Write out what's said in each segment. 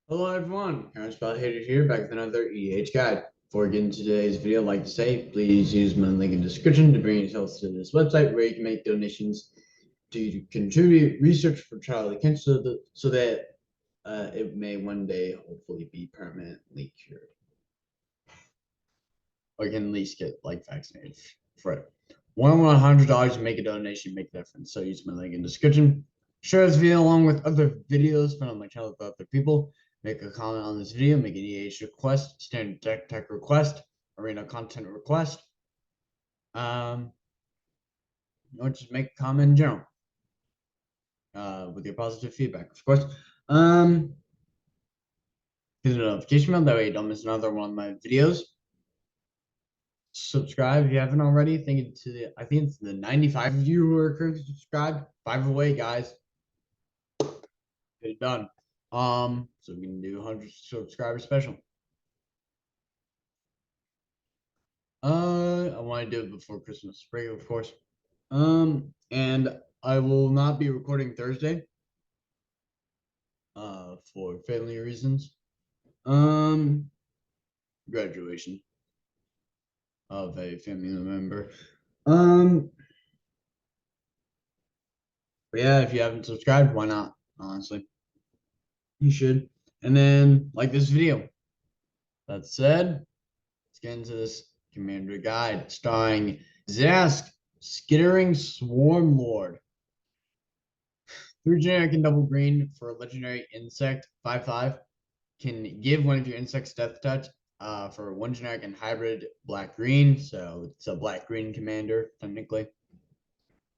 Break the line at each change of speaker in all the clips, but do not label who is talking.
Hello everyone, Aaron Spot Hater here, back with another EDH guide. Before we get into today's video, I'd like to say, please use my link in the description to bring yourselves to this website where you can make donations to contribute research for Charlie Kent so that it may one day hopefully be permanently cured. Or you can at least get vaccinated for it. $100 to make a donation, make a difference. So use my link in the description. Share this video along with other videos found on my channel with other people. Make a comment on this video, make an EDH request, standard deck tech request, arena content request. Or just make a comment in general. With your positive feedback, of course. Hit the notification bell, that way you don't miss another one of my videos. Subscribe if you haven't already. I think it's the 95 of you who are currently subscribed. 5 away, guys. Get it done. So we can do 100 subscriber special. I want to do it before Christmas break, of course. And I will not be recording Thursday. For family reasons. Graduation of a family member. But yeah, if you haven't subscribed, why not? Honestly, you should. And then like this video. That said, let's get into this commander guide starring Zask, Skittering Swarmlord. 3 generic and double green for a legendary insect, 5/5. Can give one of your insects death touch. For 1 generic and hybrid black green, so it's a black green commander technically.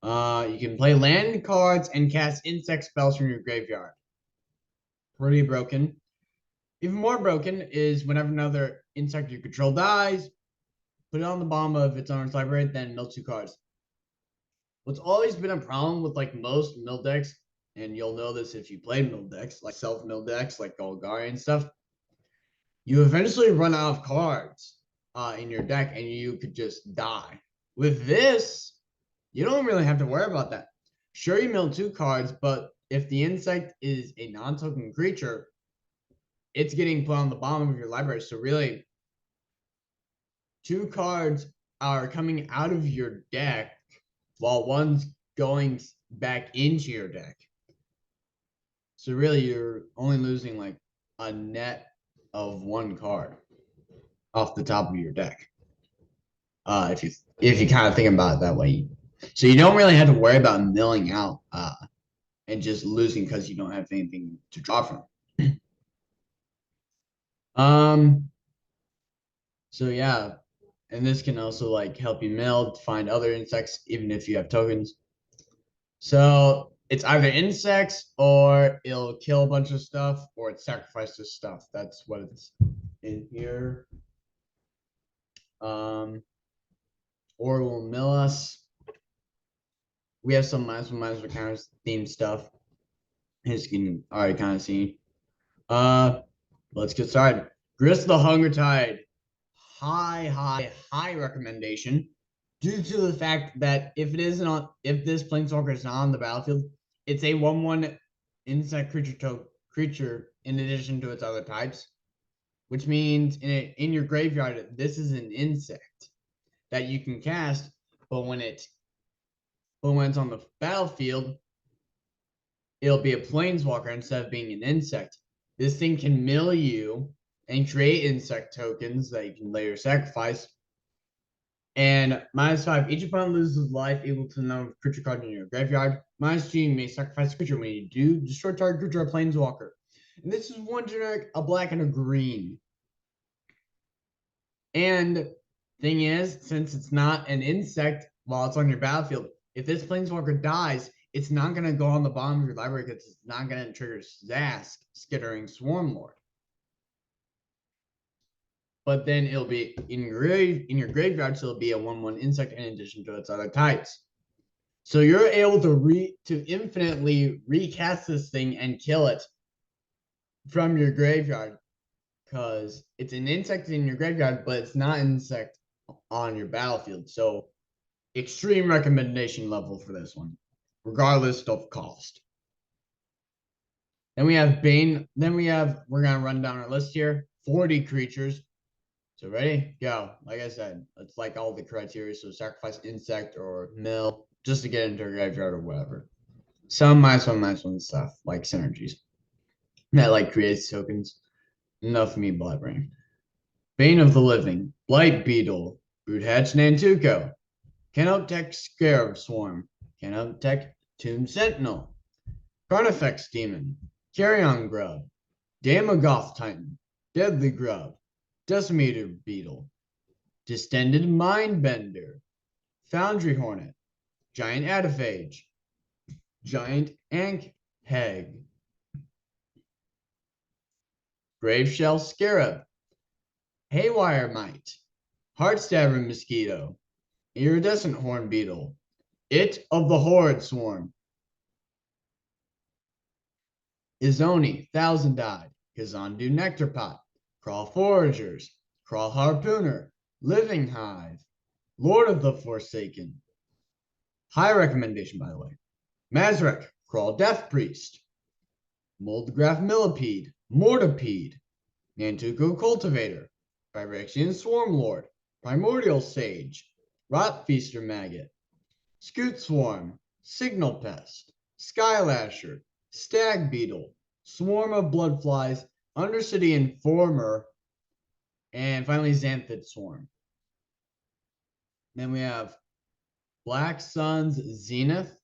You can play land cards and cast insect spells from your graveyard. Pretty broken. Even more broken is whenever another insect you control dies, put it on the bottom of its owner's library, then mill 2 cards. What's always been a problem with most mill decks, and you'll know this if you play mill decks, like self-mill decks, like Golgari and stuff, you eventually run out of cards in your deck and you could just die. With this, you don't really have to worry about that. Sure, you mill 2 cards, but if the insect is a non-token creature, it's getting put on the bottom of your library. So really, 2 cards are coming out of your deck while one's going back into your deck. So really, you're only losing like a net of 1 card off the top of your deck. If you kind of think about it that way, so you don't really have to worry about milling out and just losing because you don't have anything to draw from. So yeah, and this can also help you mill to find other insects even if you have tokens. So it's either insects or it'll kill a bunch of stuff or it sacrifices stuff. That's what it's in here. Or it will mill us. We have some -1/-1 counters themed stuff. As you can already kind of see. Let's get started. Grist the Hunger Tide. High recommendation. Due to the fact that if this planeswalker is not on the battlefield, it's a 1/1 insect creature in addition to its other types. Which means in your graveyard, this is an insect that you can cast, but when it's on the battlefield, it'll be a planeswalker instead of being an insect. This thing can mill you and create insect tokens that you can later sacrifice. And -5, each opponent loses life equal to the number of creature cards in your graveyard. -2, you may sacrifice a creature. When you do, destroy target creature or planeswalker. And this is 1 generic, a black, and a green. And thing is, since it's not an insect while it's on your battlefield, if this planeswalker dies, it's not going to go on the bottom of your library because it's not going to trigger Zask, Skittering Swarmlord. But then it'll be in your graveyard, so it'll be a 1/1 insect in addition to its other types. So you're able to infinitely recast this thing and kill it from your graveyard because it's an insect in your graveyard, but it's not an insect on your battlefield. So extreme recommendation level for this one, regardless of cost. Then we have Bane. We're gonna run down our list here. 40 creatures. So ready? Go. Like I said, it's like all the criteria. So sacrifice insect or mill just to get into a graveyard or whatever. Some -1/-1 stuff like synergies. That like creates tokens. Enough me blabbering. Bane of the Living. Blight Beetle. Broodhatch Nantuko. Canotech Scarab Swarm. Canotech Tomb Sentinel. Carnifex Demon. Carrion Grub. Damogoth Titan. Deadly Grub. Decimator Beetle. Distended Mindbender. Foundry Hornet. Giant Adaphage. Giant Ankheg. Graveshell Scarab. Haywire Mite. Heartstabber Mosquito. Iridescent Horn Beetle. It of the Horde Swarm. Izoni, Thousand Eyed. Kazandu Nectarpot. Crawl Foragers. Crawl Harpooner. Living Hive. Lord of the Forsaken. High recommendation, by the way. Mazrek, Crawl Death Priest. Moldgraph Millipede. Mortipede. Nantuko Cultivator. Phyrexian Swarmlord. Primordial Sage. Rotfeaster Maggot. Scoot Swarm. Signal Pest. Skylasher. Stag Beetle. Swarm of Bloodflies. Undercity Informer. And finally, Xanthid Swarm. Then we have Black Sun's Zenith.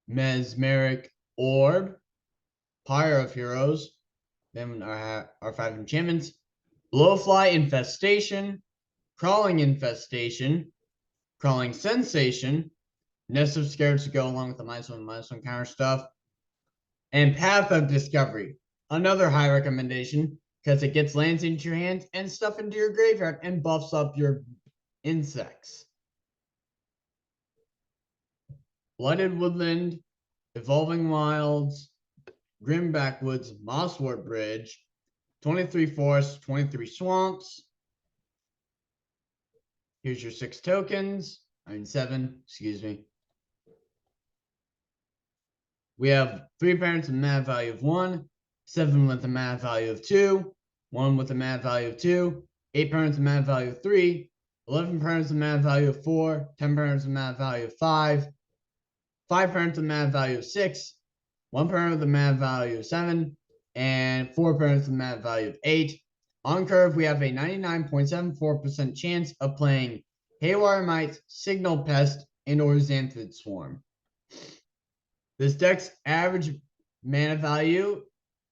Mesmeric Orb. Pyre of Heroes. Then our 5 enchantments. Blowfly Infestation. Crawling Infestation. Crawling Sensation. Nest of Scarabs to go along with the -1/-1 counter stuff. And Path of Discovery. Another high recommendation because it gets lands into your hands and stuff into your graveyard and buffs up your insects. Blooded Woodland, Evolving Wilds, Grim Backwoods, Mosswort Bridge, 23 forests, 23 swamps. Here's your 6 tokens. 7, excuse me. We have 3 parents with a mana value of 1, 7 with a mana value of 2, 1 with a mana value of 2, 8 parents with a mana value of 3, 11 parents with a mana value of 4, 10 parents with a mana value of 5, 5 parents with a mana value of 6, 1 parent with a mana value of 7, and 4 parents with a mana value of 8. On curve, we have a 99.74% chance of playing Haywire Mite, Signal Pest, and or Xanthid Swarm. This deck's average mana value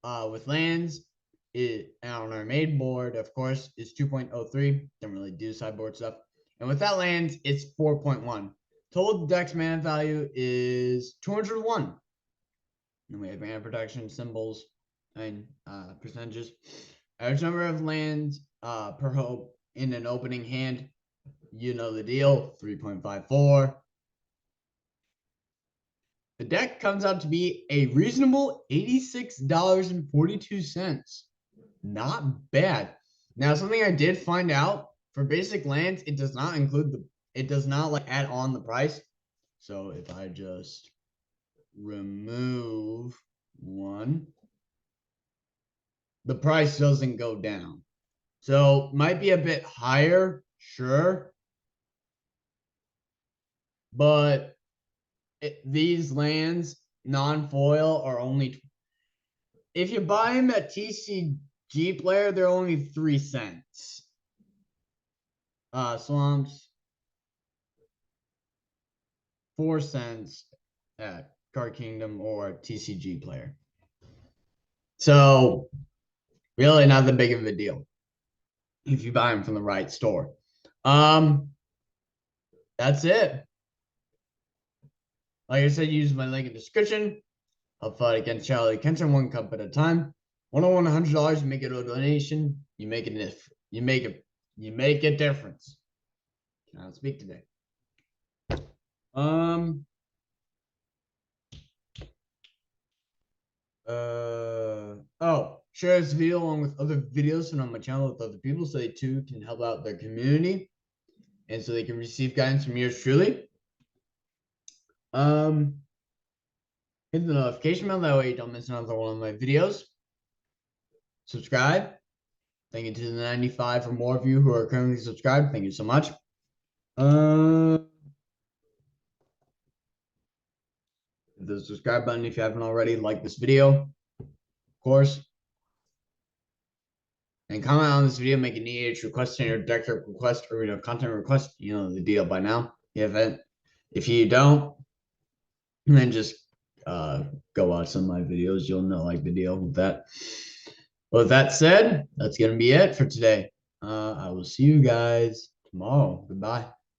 with lands on our main board, of course, is 2.03. Don't really do sideboard stuff. And without lands, it's 4.1. Total deck's mana value is 201. And we have mana protection symbols and percentages. Average number of lands per hope in an opening hand. You know the deal, 3.54. The deck comes out to be a reasonable $86.42. Not bad. Now, something I did find out for basic lands, it does not include it does not like add on the price. So if I just remove 1, the price doesn't go down. So might be a bit higher, sure. But these lands, non-foil, are only... If you buy them at TCG Player, they're only 3 cents. Swamps, 4 cents at Card Kingdom or TCG Player. So, really not that big of a deal if you buy them from the right store. That's it. Like I said, use my link in the description. Help fight against Charlie Cancer 1 cup at a time. $100, you make it a donation. You make a difference. Cannot speak today. Share this video along with other videos and on my channel with other people so they too can help out their community and so they can receive guidance from yours truly. Hit the notification bell, that way you don't miss another one of my videos. Subscribe. Thank you to the 95 or more of you who are currently subscribed. Thank you so much. The subscribe button if you haven't already. Like this video, of course. And comment on this video, make an EDH request in your deck request or content request. You know the deal by now. If you don't, then just go watch some of my videos. You'll know like the deal with that. With that said, that's gonna be it for today. I will see you guys tomorrow. Goodbye.